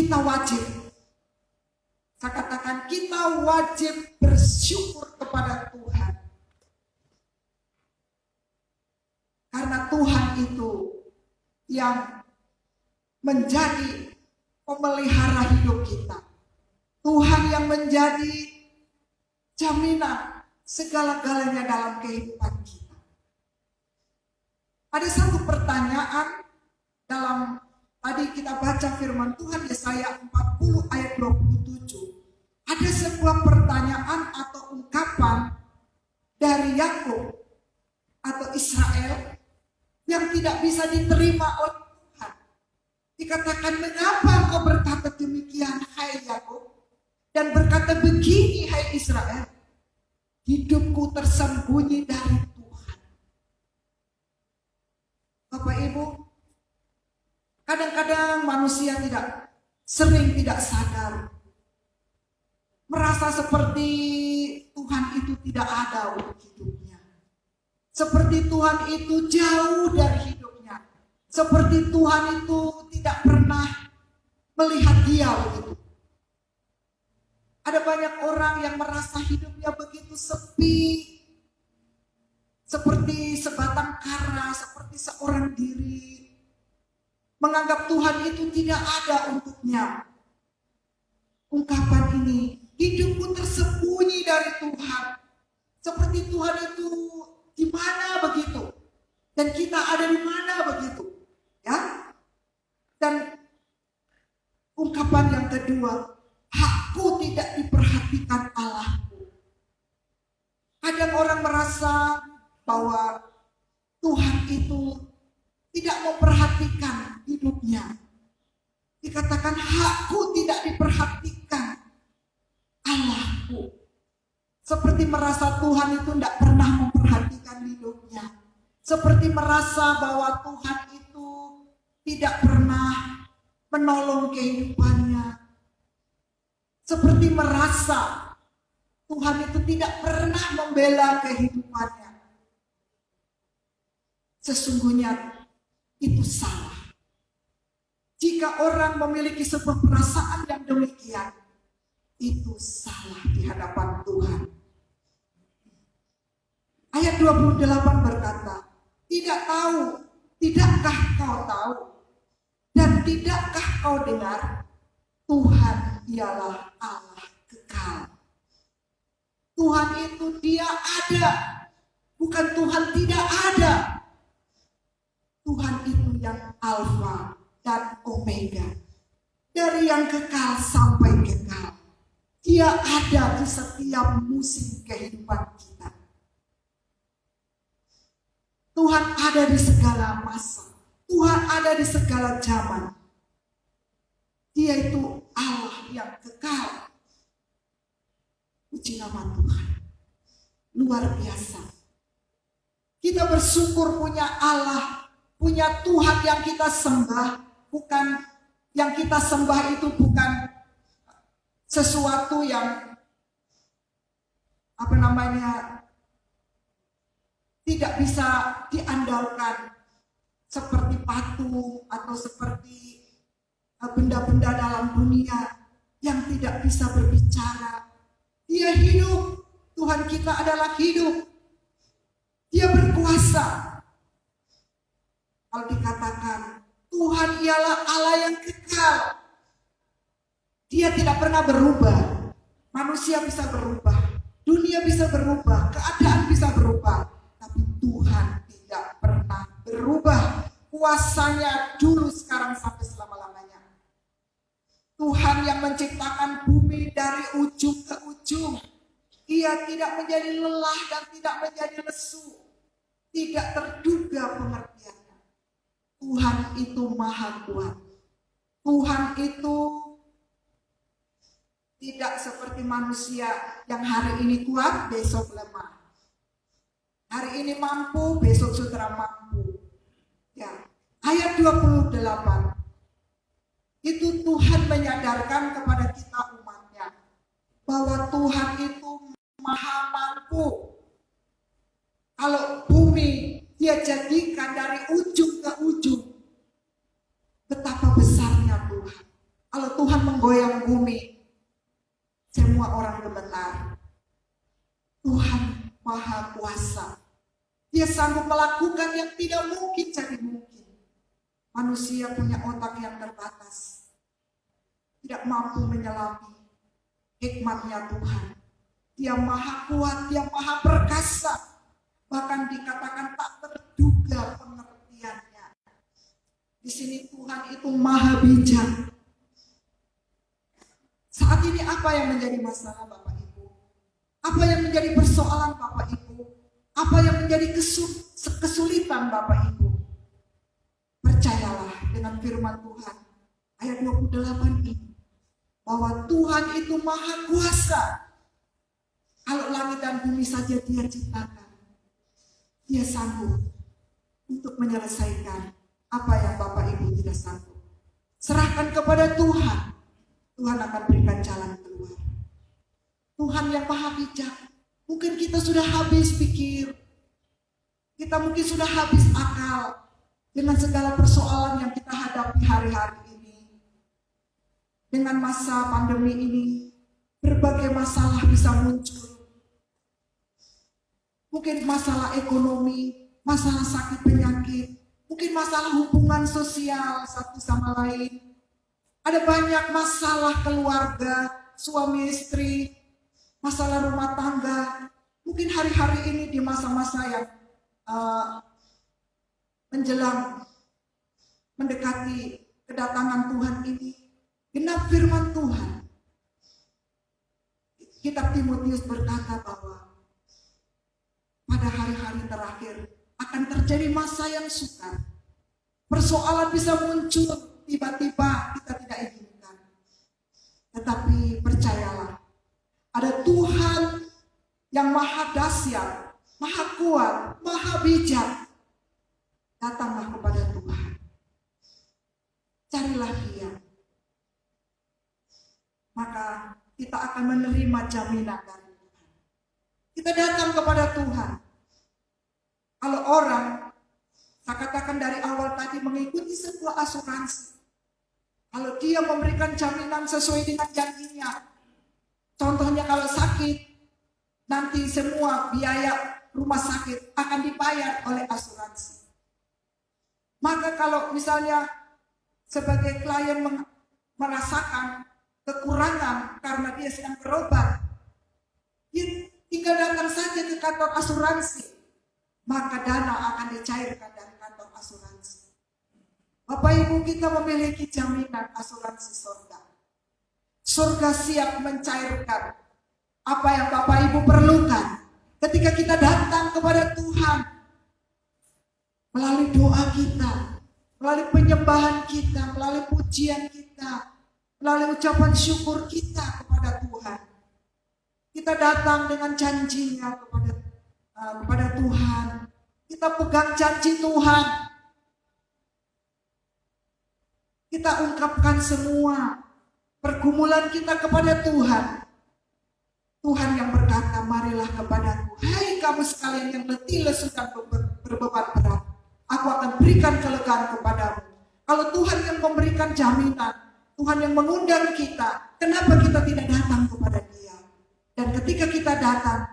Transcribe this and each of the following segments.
kita wajib, saya katakan kita wajib bersyukur kepada Tuhan. Karena Tuhan itu yang menjadi pemelihara hidup kita. Tuhan yang menjadi jaminan segala-galanya dalam kehidupan kita. Ada satu pertanyaan dalam tadi kita baca firman Tuhan Yesaya 40 ayat 27. Ada sebuah pertanyaan atau ungkapan dari Yakub atau Israel yang tidak bisa diterima oleh Tuhan. Dikatakan, mengapa engkau berkata demikian hai Yakub, dan berkata begini hai Israel, hidupku tersembunyi dari Tuhan. Bapak Ibu, kadang-kadang manusia sering tidak sadar, merasa seperti Tuhan itu tidak ada untuk hidupnya. Seperti Tuhan itu jauh dari hidupnya. Seperti Tuhan itu tidak pernah melihat dia begitu. Ada banyak orang yang merasa hidupnya begitu sepi. Seperti sebatang kara, seperti seorang diri. Menganggap Tuhan itu tidak ada untuknya. Ungkapan ini, hidupku tersembunyi dari Tuhan. Seperti Tuhan itu di mana begitu, dan kita ada di mana begitu, ya. Dan ungkapan yang kedua, hakku tidak diperhatikan Allahku. Kadang orang merasa bahwa Tuhan itu tidak memperhatikan hidupnya. Dikatakan hakku tidak diperhatikan Allahku. Seperti merasa Tuhan itu tidak pernah memperhatikan hidupnya. Seperti merasa bahwa Tuhan itu tidak pernah menolong kehidupannya. Seperti merasa Tuhan itu tidak pernah membela kehidupannya. Sesungguhnya itu salah. Jika orang memiliki sebuah perasaan yang demikian, itu salah di hadapan Tuhan. Ayat 28 berkata, tidakkah kau tahu, dan tidakkah kau dengar, Tuhan ialah Allah kekal. Tuhan itu dia ada, bukan Tuhan tidak ada. Tuhan itu yang Alfa dan Omega, dari yang kekal sampai kekal. Dia ada di setiap musim kehidupan kita. Tuhan ada di segala masa. Tuhan ada di segala zaman. Dia itu Allah yang kekal. Puji nama Tuhan. Luar biasa. Kita bersyukur punya Allah, punya Tuhan yang kita sembah. Bukan yang kita sembah itu bukan sesuatu yang tidak bisa diandalkan, seperti patung atau seperti benda-benda dalam dunia yang tidak bisa berbicara. Dia hidup, Tuhan kita adalah hidup, dia berkuasa. Kalau dikatakan Tuhan ialah Allah yang kekal, dia tidak pernah berubah. Manusia bisa berubah, dunia bisa berubah, keadaan bisa berubah, tapi Tuhan tidak pernah berubah. Kuasanya dulu, sekarang, sampai selama-lamanya. Tuhan yang menciptakan bumi dari ujung ke ujung. Ia tidak menjadi lelah dan tidak menjadi lesu. Tidak terduga pengertiannya. Tuhan itu maha kuat. Tuhan itu tidak seperti manusia yang hari ini kuat, besok lemah. Hari ini mampu, besok sudah mampu. Ya. Ayat 28. Itu Tuhan menyadarkan kepada kita umatnya bahwa Tuhan itu maha mampu. Kalau bumi dia jadikan dari ujung ke ujung, betapa besarnya Tuhan. Kalau Tuhan menggoyang bumi, semua orang gemetar. Tuhan Maha Kuasa. Dia sanggup melakukan yang tidak mungkin jadi mungkin. Manusia punya otak yang terbatas, tidak mampu menyelami hikmatnya Tuhan. Dia maha kuat, dia maha perkasa. Bahkan dikatakan tak terduga pengertiannya. Di sini Tuhan itu maha bijak. Saat ini apa yang menjadi masalah Bapak Ibu? Apa yang menjadi persoalan Bapak Ibu? Apa yang menjadi kesulitan Bapak Ibu? Percayalah dengan firman Tuhan ayat 28 ini, bahwa Tuhan itu maha kuasa. Kalau langit dan bumi saja dia ciptakan, dia sanggup untuk menyelesaikan apa yang Bapak Ibu tidak sanggup. Serahkan kepada Tuhan, Tuhan akan berikan jalan keluar. Tuhan yang maha bijak. Mungkin kita sudah habis pikir, kita mungkin sudah habis akal dengan segala persoalan yang kita hadapi hari-hari ini. Dengan masa pandemi ini, berbagai masalah bisa muncul. Mungkin masalah ekonomi, masalah sakit penyakit, mungkin masalah hubungan sosial satu sama lain. Ada banyak masalah keluarga, suami istri, masalah rumah tangga. Mungkin hari-hari ini di masa-masa yang menjelang mendekati kedatangan Tuhan ini, genap firman Tuhan. Kitab Timotius berkata bahwa pada hari-hari terakhir akan terjadi masa yang sukar. Persoalan bisa muncul tiba-tiba kita tidak inginkan. Tetapi percayalah, ada Tuhan yang maha dahsyat, maha kuat, maha bijak. Datanglah kepada Tuhan. Carilah Dia. Maka kita akan menerima jaminan dari Tuhan. Kita datang kepada Tuhan. Kalau orang, saya katakan dari awal tadi, mengikuti sebuah asuransi. Kalau dia memberikan jaminan sesuai dengan janjinya. Contohnya kalau sakit, nanti semua biaya rumah sakit akan dibayar oleh asuransi. Maka kalau misalnya sebagai klien merasakan kekurangan karena dia sedang berobat, dia tinggal datang saja ke kantor asuransi, maka dana akan dicairkan dari kantor asuransi. Bapak Ibu, kita memiliki jaminan asuransi surga. Surga siap mencairkan apa yang Bapak Ibu perlukan ketika kita datang kepada Tuhan. Melalui doa kita, melalui penyembahan kita, melalui pujian kita, melalui ucapan syukur kita kepada Tuhan. Kita datang dengan janjinya kepada Tuhan. Kita pegang janji Tuhan. Kita ungkapkan semua pergumulan kita kepada Tuhan. Tuhan yang berkata, marilah kepadaku, hai kamu sekalian yang letih lesu dan berbeban berat, aku akan berikan kelegaan kepadamu. Kalau Tuhan yang memberikan jaminan, Tuhan yang mengundang kita, kenapa kita tidak datang kepada Dia? Dan ketika kita datang,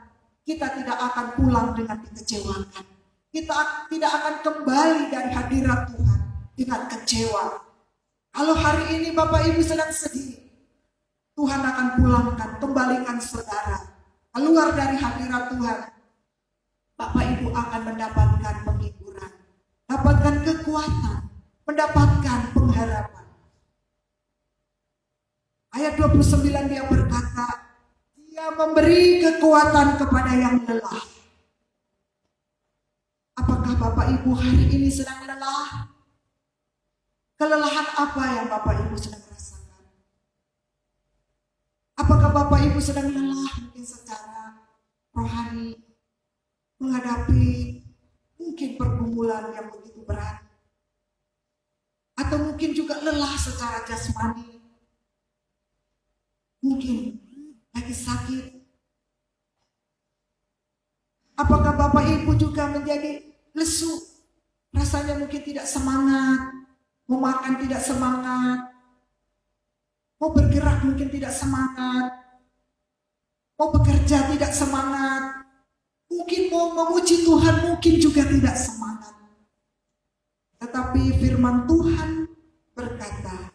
kita tidak akan pulang dengan dikecewakan. Kita tidak akan kembali dari hadirat Tuhan dengan kecewa. Kalau hari ini Bapak Ibu sedang sedih, Tuhan akan pulangkan, kembalikan saudara keluar dari hadirat Tuhan. Bapak Ibu akan mendapatkan penghiburan, mendapatkan kekuatan, mendapatkan pengharapan. Ayat 29 dia berkata, Dia memberi kekuatan kepada yang lelah. Apakah Bapak Ibu hari ini sedang lelah? Kelelahan apa yang Bapak Ibu sedang rasakan? Apakah Bapak Ibu sedang lelah mungkin secara rohani, menghadapi mungkin pergumulan yang begitu berat? Atau mungkin juga lelah secara jasmani? Mungkin lagi sakit. Apakah Bapak Ibu juga menjadi lesu? Rasanya mungkin tidak semangat, mau makan tidak semangat, Mau bergerak mungkin tidak semangat, mau bekerja tidak semangat, mungkin mau memuji Tuhan mungkin juga tidak semangat. Tetapi firman Tuhan berkata,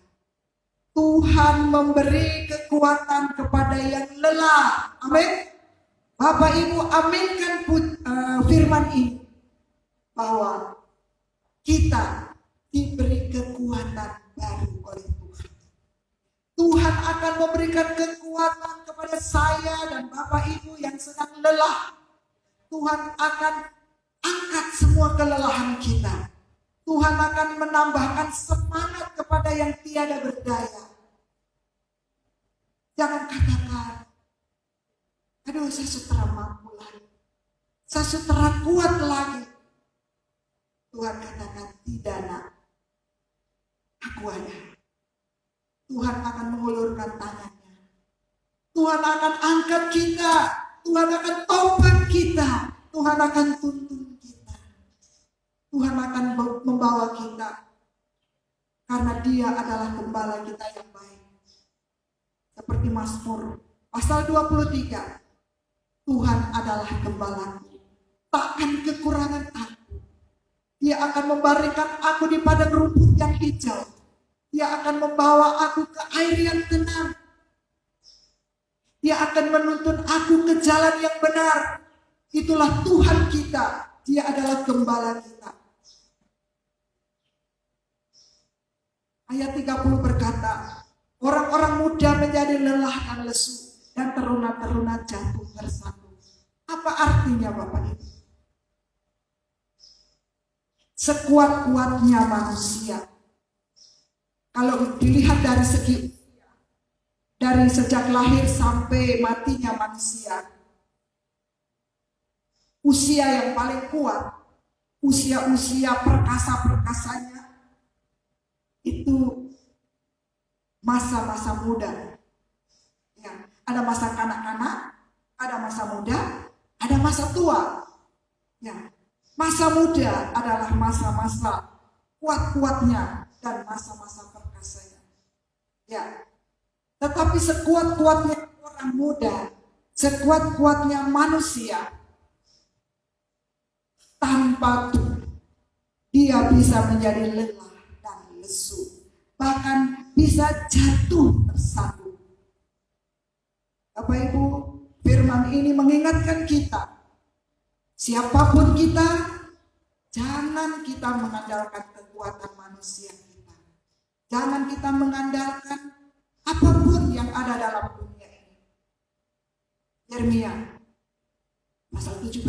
Tuhan memberi kekuatan kepada yang lelah. Amin. Bapak Ibu, aminkan firman ini, bahwa kita diberi kekuatan baru oleh Tuhan. Tuhan akan memberikan kekuatan kepada saya dan Bapak Ibu yang sedang lelah. Tuhan akan angkat semua kelelahan kita. Tuhan akan menambahkan semangat kepada yang tiada berdaya. Jangan katakan, aduh saya sudah mampu lagi, saya sudah kuat lagi. Tuhan katakan, tidak nak, aku ada. Tuhan akan mengulurkan tangannya. Tuhan akan angkat kita. Tuhan akan topang kita. Tuhan akan tuntun kita. Tuhan akan membawa kita. Karena Dia adalah gembala kita yang baik. Seperti Mazmur pasal 23. Tuhan adalah gembalaku, takkan kekurangan aku. Dia akan membaringkan aku di padang rumput yang hijau. Dia akan membawa aku ke air yang tenang. Dia akan menuntun aku ke jalan yang benar. Itulah Tuhan kita. Dia adalah gembala kita. Ayat 30 berkata, orang-orang muda menjadi lelah dan lesu, dan teruna-teruna jatuh tersandung. Apa artinya Bapak Ibu? Sekuat-kuatnya manusia, kalau dilihat dari segi usia, dari sejak lahir sampai matinya manusia, usia yang paling kuat, usia-usia perkasa-perkasanya, itu masa-masa muda. Ya, ada masa kanak-kanak, ada masa muda, ada masa tua. Ya, masa muda adalah masa-masa kuat-kuatnya dan masa-masa perkasanya. Ya, tetapi sekuat-kuatnya orang muda, sekuat-kuatnya manusia, tanpa Tuhan, dia bisa menjadi lelah dan lesu, bahkan bisa jatuh tersandung. Bapak Ibu, firman ini mengingatkan kita, siapapun kita, jangan kita mengandalkan kekuatan manusia kita. Jangan kita mengandalkan apapun yang ada dalam dunia ini. Yeremia pasal 17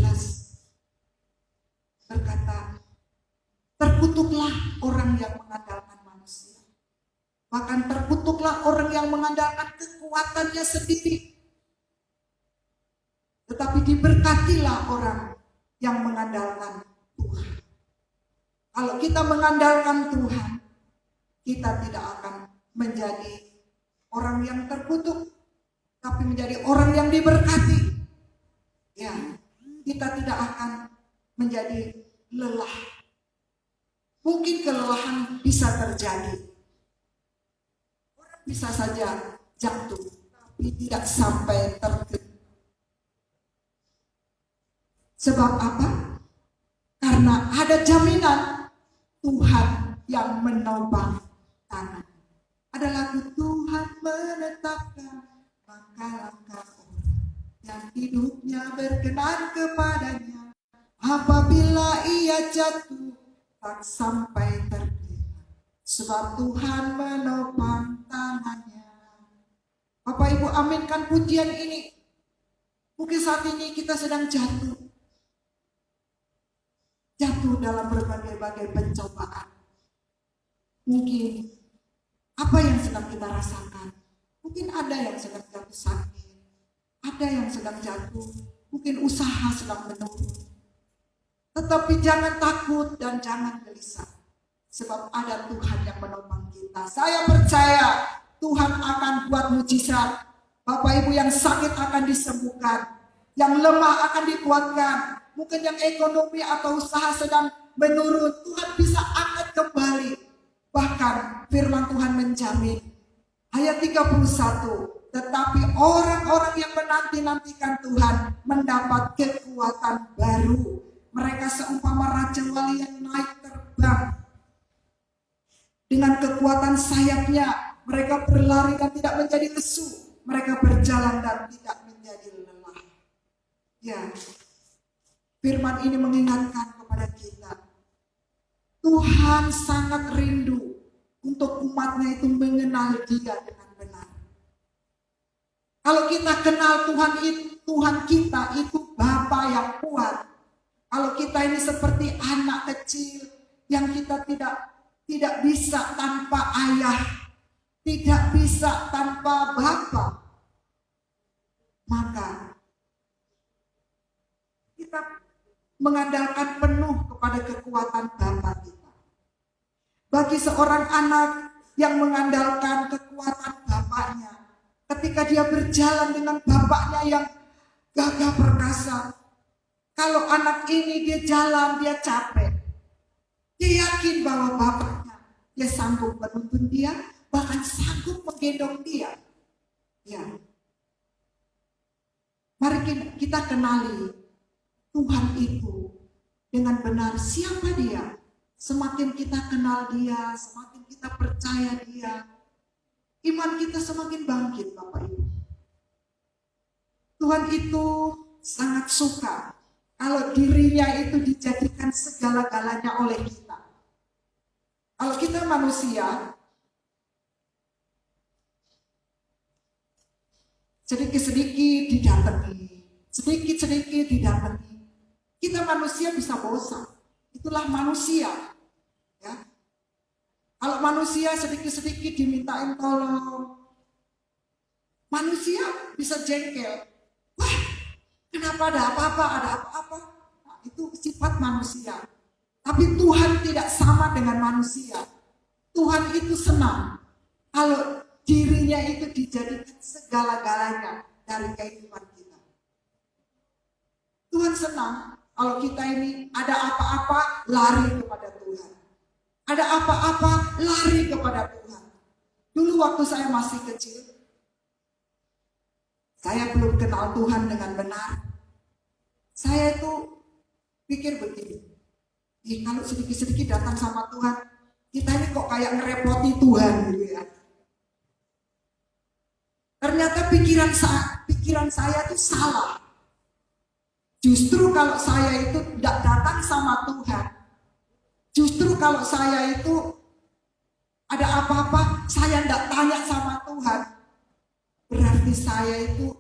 berkata, terkutuklah orang yang mengandalkan manusia. Bahkan terkutuklah orang yang mengandalkan kekuatannya sendiri. Tetapi diberkatilah orang yang mengandalkan Tuhan. Kalau kita mengandalkan Tuhan, kita tidak akan menjadi orang yang terkutuk, tapi menjadi orang yang diberkati. Ya, kita tidak akan menjadi lelah. Mungkin kelelahan bisa terjadi. Orang bisa saja jatuh, tapi tidak sampai terkena. Sebab apa? Karena ada jaminan Tuhan yang menopang tangan. Ada lagu, Tuhan menetapkan langkah-langkah orang yang hidupnya berkenan kepadanya. Apabila ia jatuh, tak sampai tergeletak, sebab Tuhan menopang tangannya. Bapak Ibu, aminkan pujian ini. Mungkin saat ini kita sedang jatuh dalam berbagai-bagai pencobaan. Mungkin apa yang sedang kita rasakan, mungkin ada yang sedang jatuh sakit, ada yang sedang jatuh, mungkin usaha sedang menurun. Tetapi jangan takut dan jangan gelisah, sebab ada Tuhan yang menopang kita. Saya percaya Tuhan akan buat mujizat. Bapak Ibu, yang sakit akan disembuhkan, yang lemah akan dikuatkan. Mungkin yang ekonomi atau usaha sedang menurun, Tuhan bisa angkat kembali. Bahkan firman Tuhan menjamin, Ayat 31. Tetapi orang-orang yang menanti-nantikan Tuhan mendapat kekuatan baru. Mereka seumpama raja wali yang naik terbang. Dengan kekuatan sayapnya mereka berlari dan tidak menjadi lesu. Mereka berjalan dan tidak menjadi lelah. Ya, firman ini mengingatkan kepada kita. Tuhan sangat rindu untuk umatnya itu mengenal Dia dengan benar. Kalau kita kenal Tuhan kita itu Bapa yang kuat. Kalau kita ini seperti anak kecil yang kita tidak bisa tanpa ayah, tidak bisa tanpa bapa, maka kita mengandalkan penuh kepada kekuatan Bapa kita. Bagi seorang anak yang mengandalkan kekuatan bapaknya, ketika dia berjalan dengan bapaknya yang gagah perkasa, kalau anak ini dia jalan, dia capek, dia yakin bahwa bapaknya dia sanggup menuntun dia, bahkan sanggup menggendong dia. Ya, mari kita kenali Tuhan itu dengan benar. Siapa Dia? Semakin kita kenal Dia, semakin kita percaya Dia, iman kita semakin bangkit, Bapak Ibu. Tuhan itu sangat suka kalau dirinya itu dijadikan segala-galanya oleh kita. Kalau kita manusia, sedikit-sedikit didatangi, sedikit-sedikit didatangi. Kita manusia bisa bosan. Itulah manusia. Ya. Kalau manusia sedikit-sedikit dimintain tolong, manusia bisa jengkel. Wah, kenapa ada apa-apa, ada apa-apa? Nah, itu sifat manusia. Tapi Tuhan tidak sama dengan manusia. Tuhan itu senang kalau dirinya itu dijadikan segala-galanya dari kehidupan kita. Tuhan senang kalau kita ini ada apa-apa lari kepada Tuhan. Ada apa-apa lari kepada Tuhan. Dulu waktu saya masih kecil, saya belum kenal Tuhan dengan benar. Saya itu pikir begini, kalau sedikit-sedikit datang sama Tuhan, kita ini kok kayak ngerepoti Tuhan gitu ya. Ternyata pikiran saya itu salah. Justru kalau saya itu tidak datang sama Tuhan, justru kalau saya itu ada apa-apa, saya tidak tanya sama Tuhan, berarti saya itu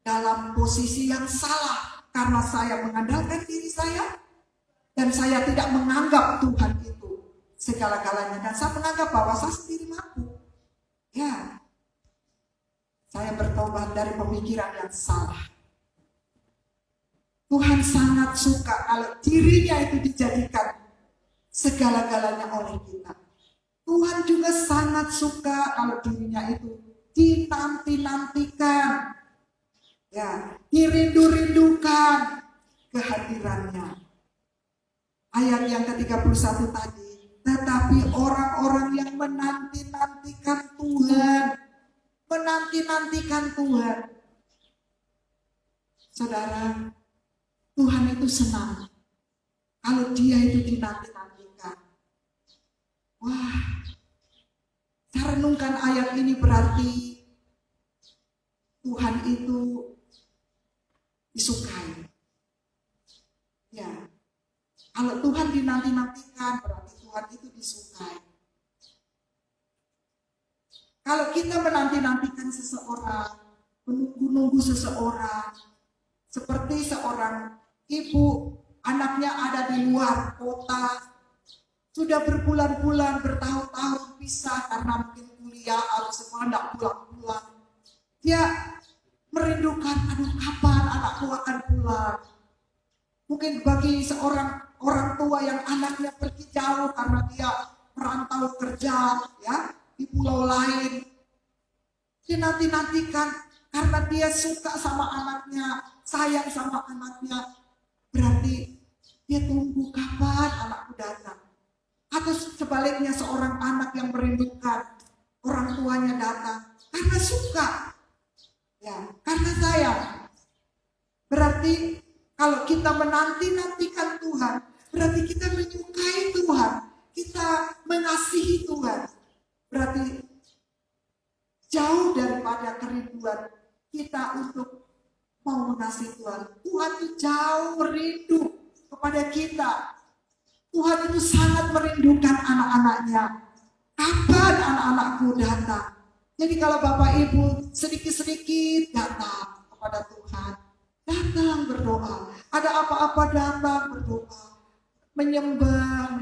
dalam posisi yang salah. Karena saya mengandalkan diri saya, dan saya tidak menganggap Tuhan itu segala-galanya. Dan saya menganggap bahwa saya sendiri mampu. Ya, saya bertobat dari pemikiran yang salah. Tuhan sangat suka kalau dirinya itu dijadikan segala-galanya oleh kita. Tuhan juga sangat suka kalau dirinya itu dinanti-nantikan. Ya, dirindu-rindukan kehadirannya. Ayat yang ke-31 tadi, tetapi orang-orang yang menanti-nantikan Tuhan, menanti-nantikan Tuhan. Saudara, Tuhan itu senang kalau Dia itu dinanti-nantikan. Wah, saya renungkan ayat ini berarti Tuhan itu disukai. Ya, kalau Tuhan dinanti-nantikan berarti Tuhan itu disukai. Kalau kita menanti-nantikan seseorang, menunggu-nunggu seseorang, seperti seorang ibu, anaknya ada di luar kota, sudah berbulan-bulan, bertahun-tahun pisah karena mungkin kuliah atau sekolah tidak pulang-pulang. Dia merindukan, aduh kapan anakku akan pulang. Mungkin bagi seorang orang tua yang anaknya pergi jauh karena dia merantau kerja ya di pulau lain, dia nanti-nantikan karena dia suka sama anaknya, sayang sama anaknya, berarti dia tunggu kapan anakku datang. Atau sebaliknya seorang anak yang merindukan orang tuanya datang karena suka, ya, karena sayang. Berarti kalau kita menanti-nantikan Tuhan, berarti kita menyukai Tuhan, kita mengasihi Tuhan. Berarti jauh daripada kerinduan kita untuk mau mengasihi Tuhan. Tuhan itu jauh merindu kepada kita. Tuhan itu sangat merindukan anak-anaknya. Kapan anak-anakku datang? Jadi kalau Bapak Ibu sedikit-sedikit datang kepada Tuhan, datang berdoa. Ada apa-apa datang berdoa. Menyembah.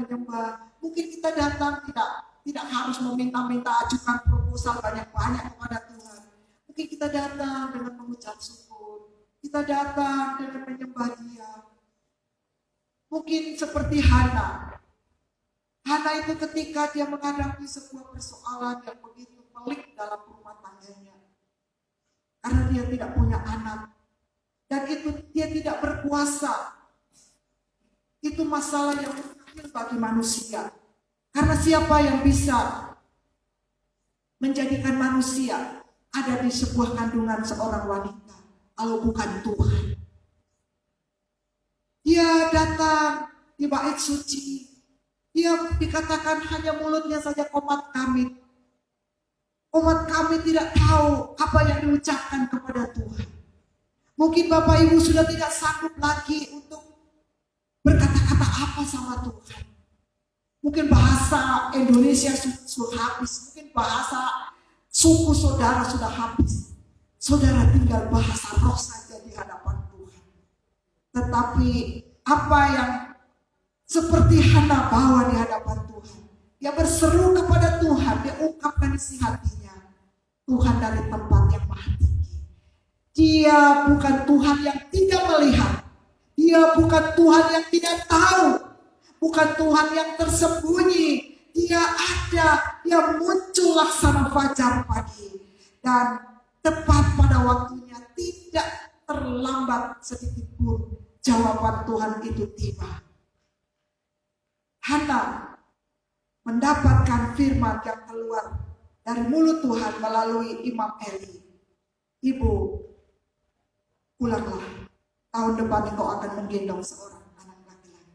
Mungkin kita datang tidak harus meminta-minta ajukan proposal banyak-banyak kepada Tuhan. Mungkin kita datang dengan mengucap syukur. Kita datang dengan menyembah Dia. Mungkin seperti Hana. Hana itu ketika dia menghadapi sebuah persoalan yang begitu pelik dalam rumah tangganya. Karena dia tidak punya anak. Dan itu dia tidak berkuasa. Itu masalah yang mustahil bagi manusia. Karena siapa yang bisa menjadikan manusia ada di sebuah kandungan seorang wanita, kalau bukan Tuhan. Dia datang di bait suci. Dia dikatakan hanya mulutnya saja komat kamit. Komat kamit tidak tahu apa yang diucapkan kepada Tuhan. Mungkin Bapak Ibu sudah tidak sanggup lagi untuk berkata-kata apa sama Tuhan. Mungkin bahasa Indonesia sudah habis. Mungkin bahasa suku saudara sudah habis. Saudara tinggal bahasa roh saja di hadapan Tuhan. Tetapi apa yang seperti Hana bawa di hadapan Tuhan. Dia berseru kepada Tuhan. Dia ungkapkan isi hatinya. Tuhan dari tempat yang maha tinggi. Dia bukan Tuhan yang tidak melihat. Dia bukan Tuhan yang tidak tahu. Bukan Tuhan yang tersembunyi. Dia ada. Dia muncul laksana fajar pagi. Dan tepat pada waktunya, tidak terlambat sedikit pun, jawaban Tuhan itu tiba. Hana mendapatkan firman yang keluar dari mulut Tuhan melalui Imam Eli. Ibu, pulanglah. Tahun depan engkau akan menggendong seorang anak laki-laki.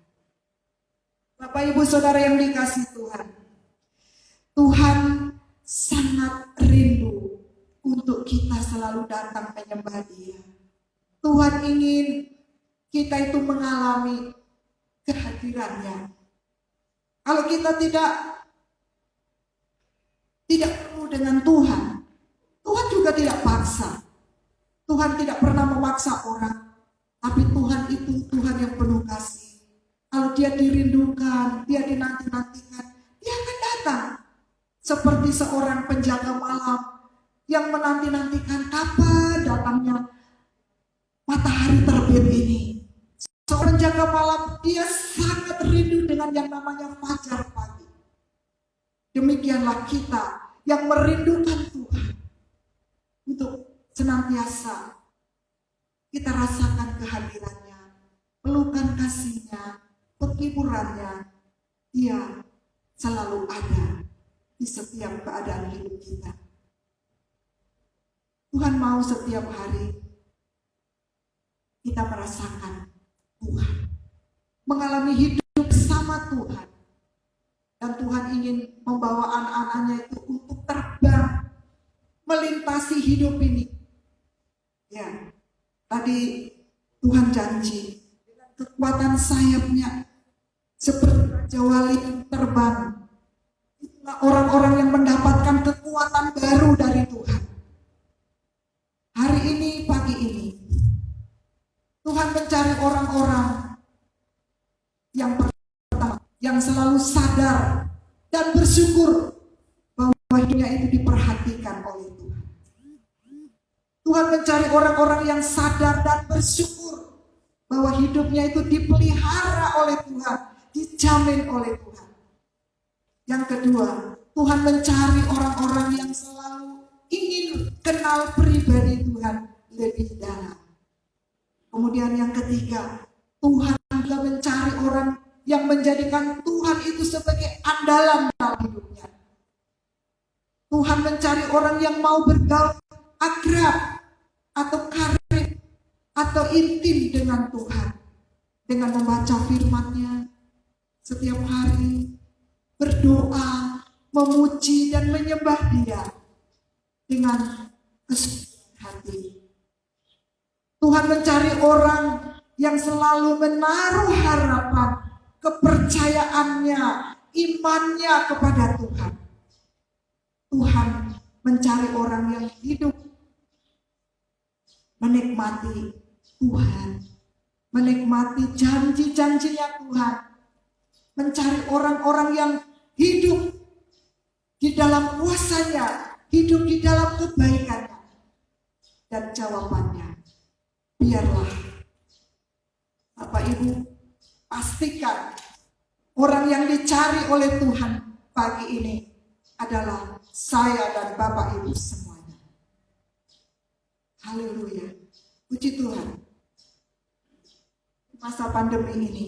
Bapak Ibu Saudara yang dikasihi Tuhan. Tuhan sangat rindu untuk kita selalu datang menyembah Dia. Tuhan ingin kita itu mengalami kehadirannya. Kalau kita tidak perlu dengan Tuhan, Tuhan juga tidak paksa. Tuhan tidak pernah memaksa orang, tapi Tuhan itu Tuhan yang penuh kasih. Kalau Dia dirindukan, Dia dinanti-nantikan, Dia akan datang. Seperti seorang penjaga malam yang menanti-nantikan kapan datangnya matahari terbit ini. Seorang penjaga malam, dia sangat rindu dengan yang namanya fajar pagi. Demikianlah kita yang merindukan Tuhan. Untuk senantiasa kita rasakan kehadirannya, pelukan kasih-Nya, penghiburannya. Dia selalu ada di setiap keadaan hidup kita. Tuhan mau setiap hari kita merasakan Tuhan, mengalami hidup bersama Tuhan. Dan Tuhan ingin membawa anak-anaknya itu untuk terbang, melintasi hidup ini. Ya, tadi Tuhan janji, dengan kekuatan sayapnya, seperti Raja Wali yang terbang. Itulah orang-orang yang mendapatkan kekuatan baru dari Tuhan. Hari ini, pagi ini, Tuhan mencari orang-orang yang pertama, yang selalu sadar dan bersyukur bahwa hidupnya itu diperhatikan oleh Tuhan. Tuhan mencari orang-orang yang sadar dan bersyukur bahwa hidupnya itu dipelihara oleh Tuhan, dijamin oleh Tuhan. Yang kedua, Tuhan mencari orang-orang yang selalu ingin kenal pribadi Tuhan lebih dalam. Kemudian yang ketiga, Tuhan juga mencari orang yang menjadikan Tuhan itu sebagai andalan dalam hidupnya. Tuhan mencari orang yang mau bergaul akrab atau karib atau intim dengan Tuhan, dengan membaca firman-Nya setiap hari, berdoa, memuji dan menyembah Dia dengan kesukaan hati. Tuhan mencari orang yang selalu menaruh harapan, kepercayaannya, imannya kepada Tuhan. Tuhan mencari orang yang hidup menikmati Tuhan, menikmati janji-janjinya Tuhan, mencari orang-orang yang hidup di dalam kuasa-Nya, hidup di dalam kebaikan-Nya. Dan jawabannya, biarlah Bapak Ibu pastikan orang yang dicari oleh Tuhan pagi ini adalah saya dan Bapak Ibu semuanya. Haleluya. Puji Tuhan. Masa pandemi ini,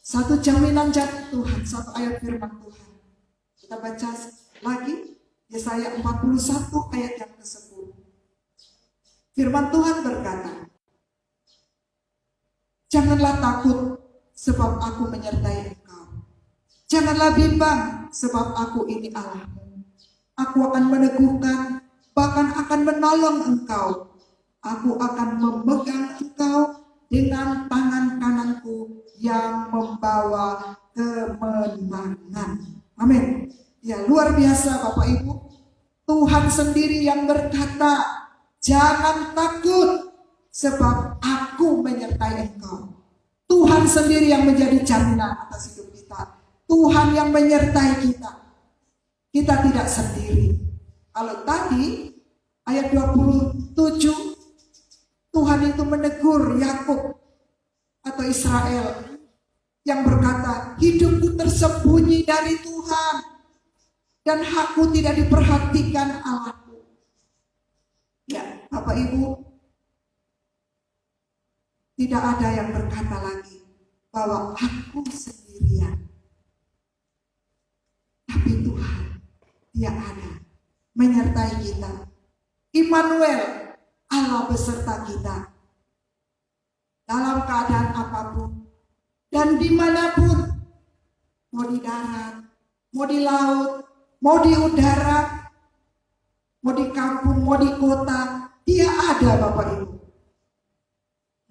satu jaminan janji Tuhan, satu ayat firman Tuhan. Kita baca lagi Yesaya 41 ayat yang ke-10. Firman Tuhan berkata, janganlah takut sebab aku menyertai engkau. Janganlah bimbang sebab aku ini Allahmu. Aku akan meneguhkan, bahkan akan menolong engkau. Aku akan memegang engkau dengan tangan kananku yang membawa kemenangan. Amin. Ya, luar biasa Bapak Ibu. Tuhan sendiri yang berkata, jangan takut sebab aku menyertai engkau. Tuhan sendiri yang menjadi jaminan atas hidup kita. Tuhan yang menyertai kita. Kita tidak sendiri. Kalau tadi ayat 27, Tuhan itu menegur Yakub atau Israel yang berkata, hidupku tersembunyi dari Tuhan dan hakku tidak diperhatikan Allahku. Ya, Bapak Ibu, tidak ada yang berkata lagi bahwa aku sendirian. Tapi Tuhan, Dia ada menyertai kita. Immanuel, Allah beserta kita. Dalam keadaan apapun dan dimanapun, mau di darat, mau di laut, mau di udara, mau di kampung, mau di kota, Dia ada Bapak Ibu.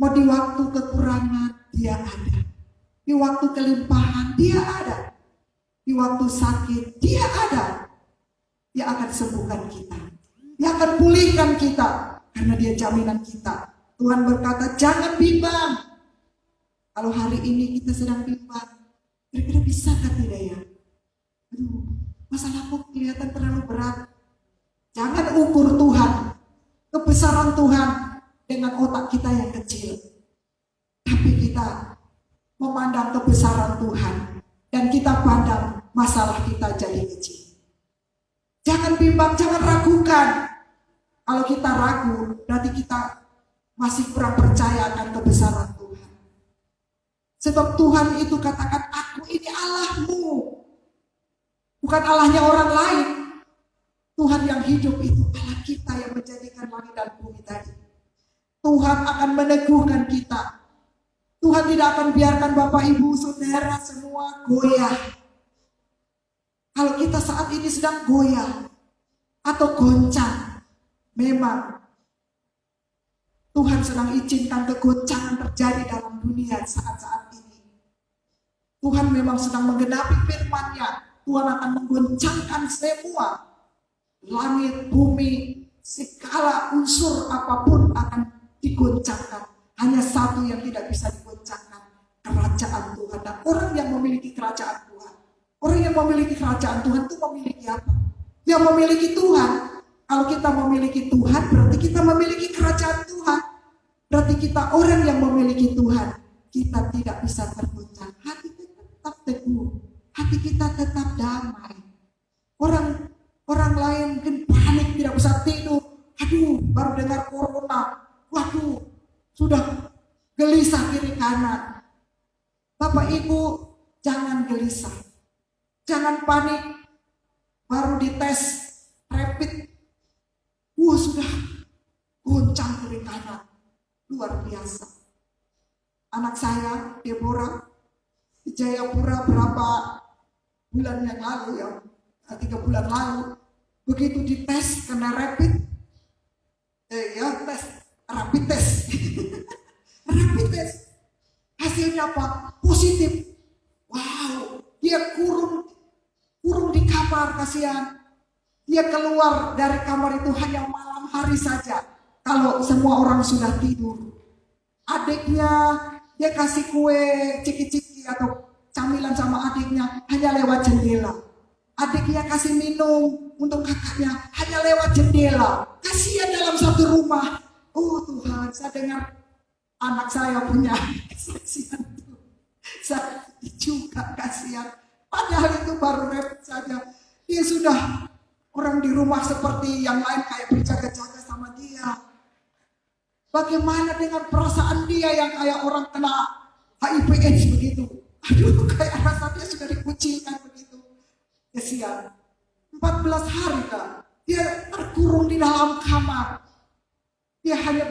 Mau di waktu kekurangan, Dia ada. Di waktu kelimpahan, Dia ada. Di waktu sakit, Dia ada. Dia akan sembuhkan kita. Dia akan pulihkan kita. Karena Dia jaminan kita. Tuhan berkata, jangan bimbang. Kalau hari ini kita sedang bimbang, kira-kira bisakah tidak ya? Aduh, masalahku kelihatan terlalu berat. Jangan ukur Tuhan, kebesaran Tuhan dengan otak kita yang kecil. Tapi kita memandang kebesaran Tuhan dan kita pandang masalah kita jadi kecil. Jangan bimbang, jangan ragukan. Kalau kita ragu, berarti kita masih kurang percaya akan kebesaran Tuhan. Sebab Tuhan itu katakan, aku ini Allahmu. Bukan Allahnya orang lain. Tuhan yang hidup itu Allah kita yang menjadikan langit dan bumi tadi. Tuhan akan meneguhkan kita. Tuhan tidak akan biarkan Bapak Ibu Saudara semua goyah. Kalau kita saat ini sedang goyah atau goncang, memang Tuhan sedang izinkan kegoncangan terjadi dalam dunia saat-saat ini. Tuhan memang sedang menggenapi firman-Nya. Tuhan akan menggoncangkan semua. Langit, bumi, segala unsur apapun akan digoncangkan. Hanya satu yang tidak bisa digoncangkan, kerajaan Tuhan. Dan orang yang memiliki kerajaan Tuhan, orang yang memiliki kerajaan Tuhan itu memiliki apa? Yang memiliki Tuhan. Kalau kita memiliki Tuhan, berarti kita memiliki kerajaan Tuhan. Berarti kita orang yang memiliki Tuhan. Kita tidak bisa tergoncang. Hati kita tetap teguh. Hati kita tetap damai. Orang lain mungkin panik, tidak bisa tidur. Aduh, baru dengar corona. Waduh, sudah gelisah kiri kanan. Bapak Ibu, jangan gelisah. Jangan panik. Baru dites rapid, sudah goncang kiri kanan, luar biasa. Anak saya Deborah di Jayapura berapa bulan yang lalu, ya 3 bulan lalu, begitu dites kena rapid, rapid test rapid test, hasilnya apa? Positif. Wow, dia kurung di kamar, kasihan. Dia keluar dari kamar itu hanya malam hari saja, kalau semua orang sudah tidur. Adiknya dia kasih kue ciki-ciki atau camilan sama adiknya hanya lewat jendela. Adiknya kasih minum untuk kakaknya hanya lewat jendela. Kasihan dalam satu rumah. Oh Tuhan, saya dengar anak saya punya kesaksian itu. Saya juga kasihan. Padahal itu baru rapid saja. Dia sudah orang di rumah seperti yang lain kayak berjaga-jaga sama dia. Bagaimana dengan perasaan dia yang kayak orang kena HIV/AIDS begitu? Aduh, kayak rasa dia sudah dikucilkan begitu. Kasihan. 14 hari kan, dia terkurung di dalam kamar. Dia hanya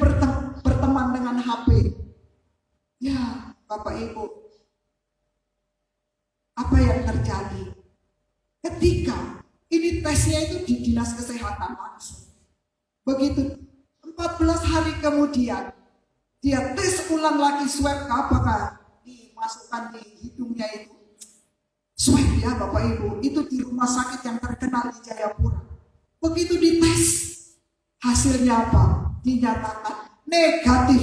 berteman dengan HP. Ya, Bapak Ibu, apa yang terjadi? Ketika ini tesnya itu di dinas kesehatan langsung. Begitu 14 hari kemudian dia tes ulang lagi swab, apakah dimasukkan di hidungnya itu swab, ya Bapak Ibu, itu di rumah sakit yang terkenal di Jayapura. Begitu dites, hasilnya apa? Dinyatakan negatif.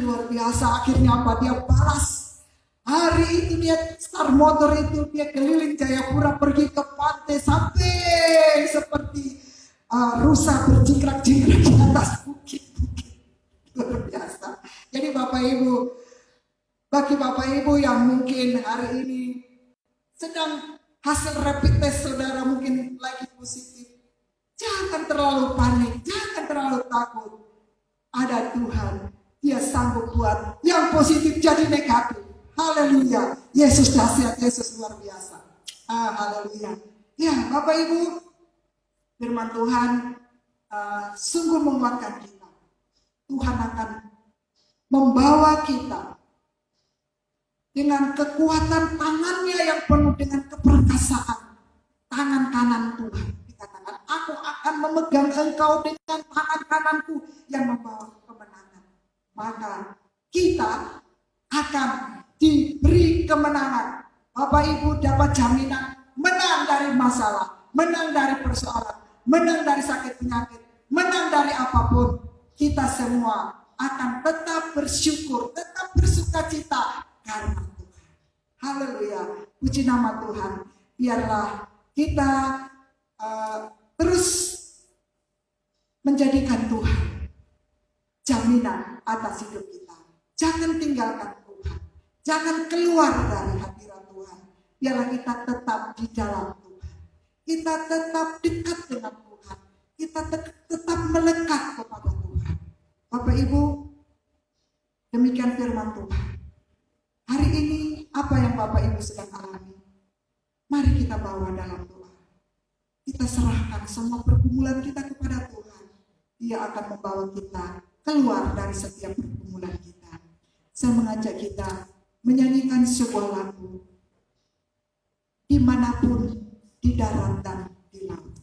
Luar biasa. Akhirnya apa? Dia balas. Hari itu dia start motor itu, dia keliling Jayapura, pergi ke pantai sampai seperti rusa berjingkrak-jingkrak di atas bukit-bukit. Luar biasa. Jadi Bapak Ibu, bagi Bapak Ibu yang mungkin hari ini sedang hasil rapid test saudara mungkin lagi positif, jangan terlalu panik, jangan terlalu takut. Ada Tuhan, Dia sanggup buat yang positif jadi negatif. Haleluya. Yesus dahsyat, Yesus luar biasa. Haleluya. Ya Bapak Ibu, firman Tuhan sungguh menguatkan kita. Tuhan akan membawa kita dengan kekuatan tangannya yang penuh dengan keperkasaan. Tangan kanan Tuhan. Dikatakan, aku akan memegang engkau dengan tangan kananku yang membawa kemenangan. Maka kita akan diberi kemenangan. Bapak Ibu dapat jaminan menang dari masalah, menang dari persoalan, menang dari sakit penyakit, menang dari apapun. Kita semua akan tetap bersyukur, tetap bersukacita karena Tuhan. Haleluya, puji nama Tuhan. Biarlah kita terus menjadikan Tuhan jaminan atas hidup kita. Jangan tinggalkan Tuhan, jangan keluar dari hadirat Tuhan. Biarlah kita tetap di dalam Tuhan, kita tetap dekat dengan Tuhan, kita tetap melekat kepada Tuhan. Bapak Ibu, demikian firman Tuhan. Hari ini apa yang Bapak Ibu sedang alami? Mari kita bawa dalam doa. Kita serahkan semua pergumulan kita kepada Tuhan. Dia akan membawa kita keluar dari setiap pergumulan kita. Saya mengajak kita menyanyikan sebuah lagu. Dimanapun, di darat dan di laut.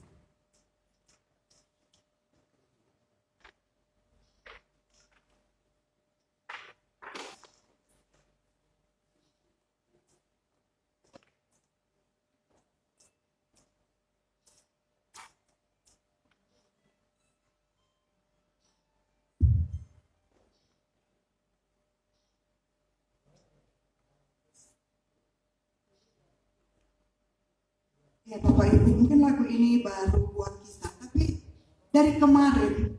Ya Bapak Ibu, mungkin lagu ini baru buat kita, tapi dari kemarin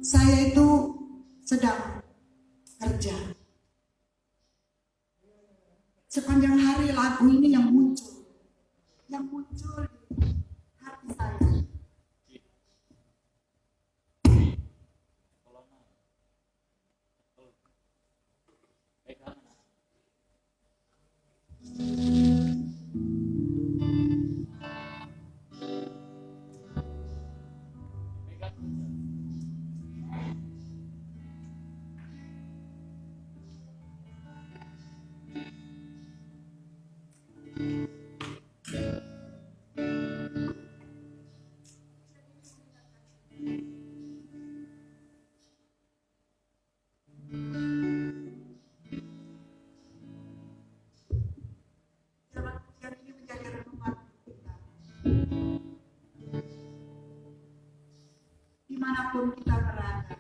saya itu sedang kerja. Sepanjang hari lagu ini yang muncul di hati saya. dimanapun kita berada,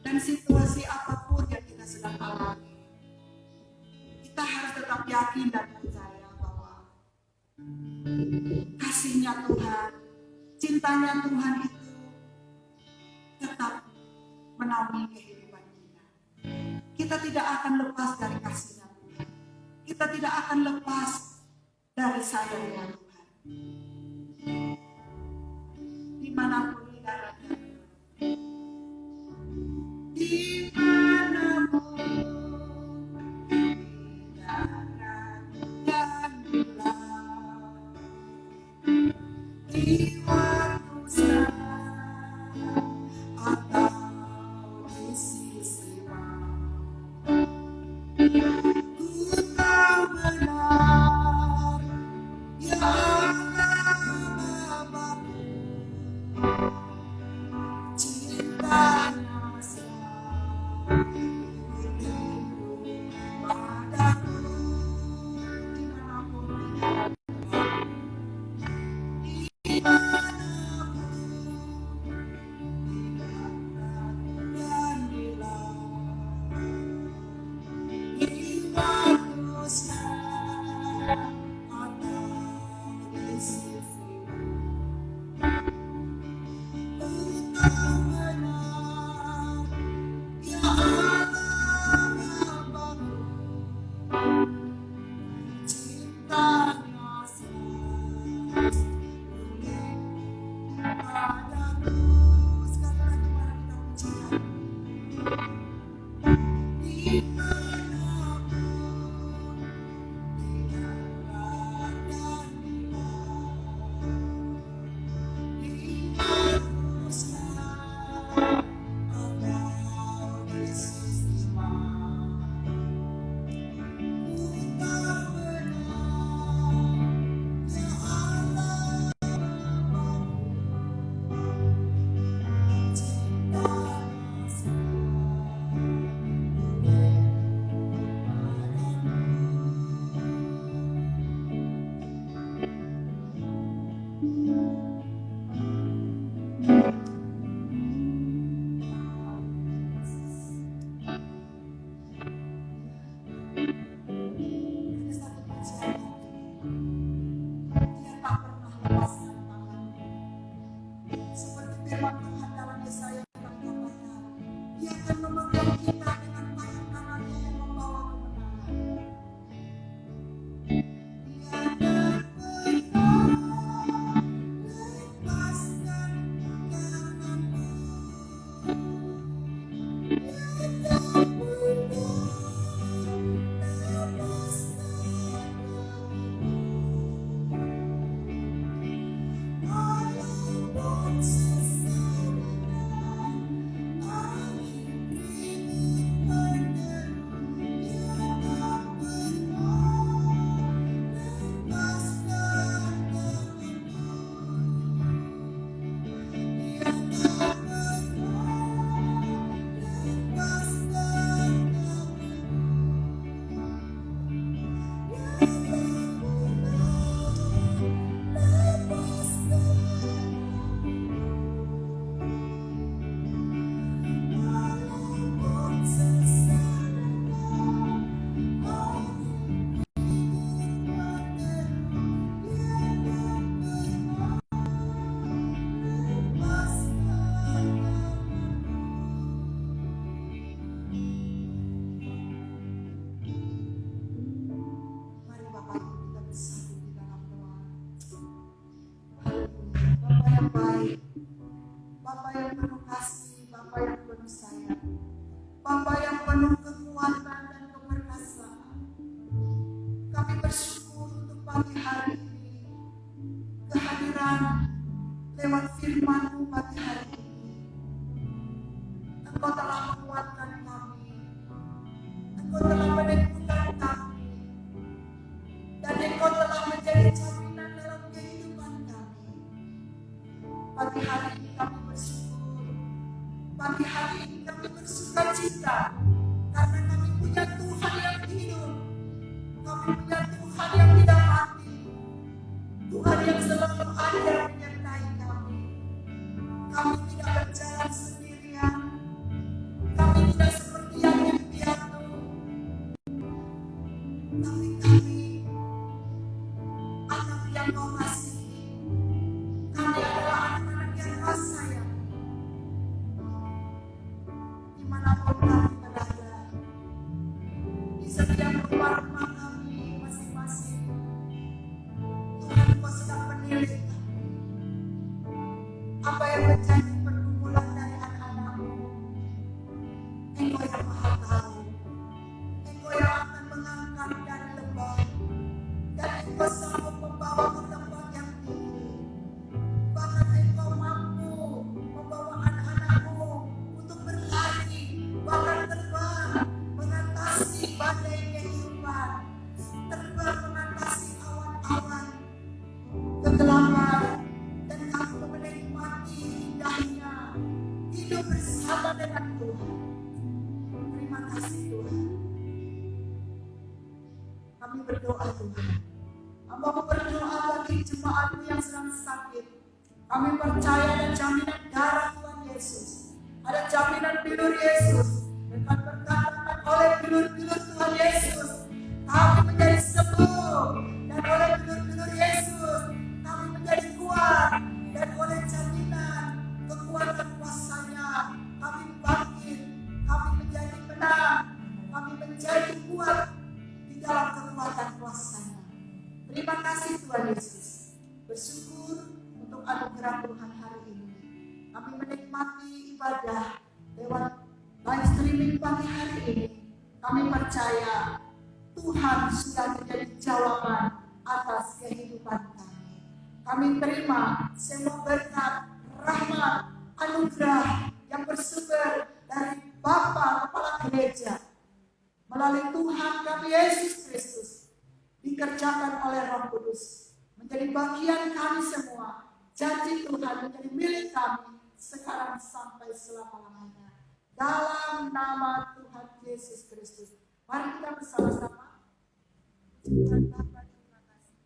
dan situasi apapun yang kita sedang alami, kita harus tetap yakin dan percaya bahwa kasih-Nya Tuhan, cintanya Tuhan itu tetap menaungi kehidupan kita. Kita tidak akan lepas dari kasih-Nya Tuhan. Kita tidak akan lepas dari sayangnya Tuhan. Dimanapun kita berada, dimanapun di waktu sekarang atau di sisi mana, ku tahu benar ya Allah Bapa, cintanya selalu padaku. Dimanapun yang Kau kasihi. Kami adalah anak-anak yang Kau sayang. Dimanapun kami berada, di setiap rumah-rumah kami masing-masing, Tuhan Kau sedang menilik apa yang menjadi pergumulan dari anak-anak-Mu. Engkau yang Maha Tahu. Engkau yang akan mengangkat dari lembah, dan Engkau sanggup membawa ke tempat yang tinggi. Bahkan Engkau mampu membawa anak-anak-Mu untuk berlari, bahkan terbang mengatasi badai kehidupan, terbang mengatasi awan-awan kegelapan, dan kami menikmati indahnya hidup bersama dengan Tuhan. Terima kasih Tuhan. Kami berdoa Tuhan. Hamba-Mu berdoa bagi jemaat-Mu yang sedang sakit. Kami percaya ada jaminan darah Tuhan Yesus, ada jaminan bilur Yesus, dengan berkatakan oleh bilur-bilur Tuhan Yesus kami menjadi sembuh, dan oleh bilur-bilur Yesus kami menjadi kuat, dan oleh jaminan kekuatan kuasa-Nya kami bangkit, kami menjadi menang, kami menjadi kuat di dalam kekuatan kuasa-Nya. Terima kasih Tuhan Yesus. Bersyukur untuk anugerah Tuhan hari ini. Kami menikmati ibadah lewat live streaming pagi hari ini. Kami percaya Tuhan sudah menjadi jawaban atas kehidupan kami. Kami terima semua berkat, rahmat, anugerah yang bersumber dari Bapa Kepala Gereja melalui Tuhan kami Yesus Kristus, dikerjakan oleh Roh Kudus, menjadi bagian kami semua. Janji Tuhan menjadi milik kami sekarang sampai selama-lamanya. Dalam nama Tuhan Yesus Kristus. Mari kita bersama-sama. Tuhan Bapa, terima kasih.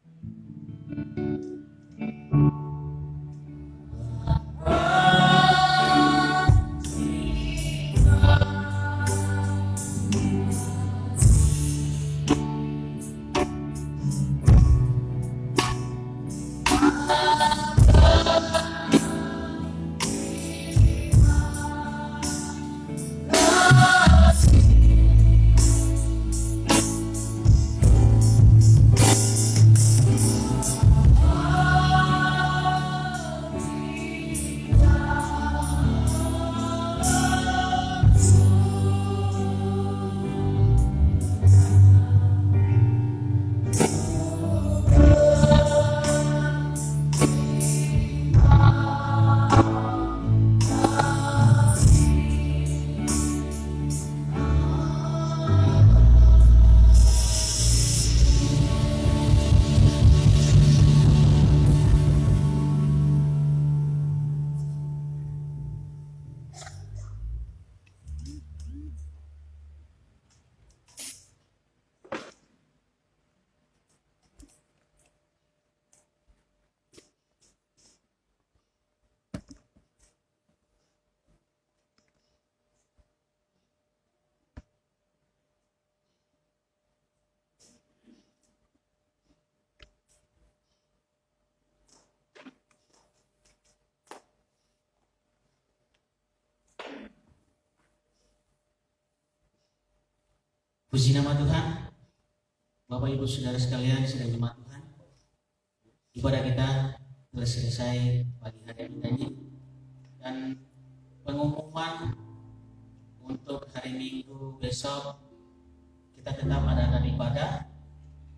Puji nama Tuhan. Bapak Ibu Saudara sekalian, sedang jemaat Tuhan, ibadah kita telah selesai pagi hari ini, dan pengumuman untuk hari Minggu besok kita tetap adakan ibadah,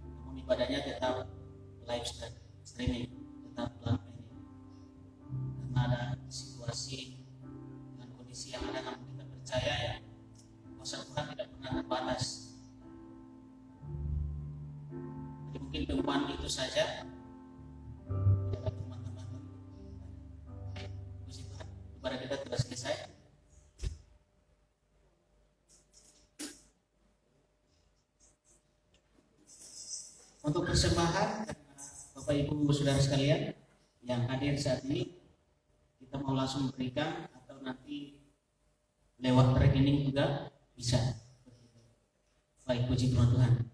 namun ibadahnya tetap live streaming, tetap online, karena ada situasi dan kondisi yang ada. Namun kita percaya ya, kuasa Tuhan tidak pernah terbatas. Jadi mungkin pengumuman itu saja. Ada teman-teman. Puji Tuhan, ibadah kita telah selesai. Untuk persembahan, Bapak Ibu Saudara sekalian yang hadir saat ini, kita mau langsung berikan atau nanti lewat rekening juga bisa. Baik, puji Tuhan.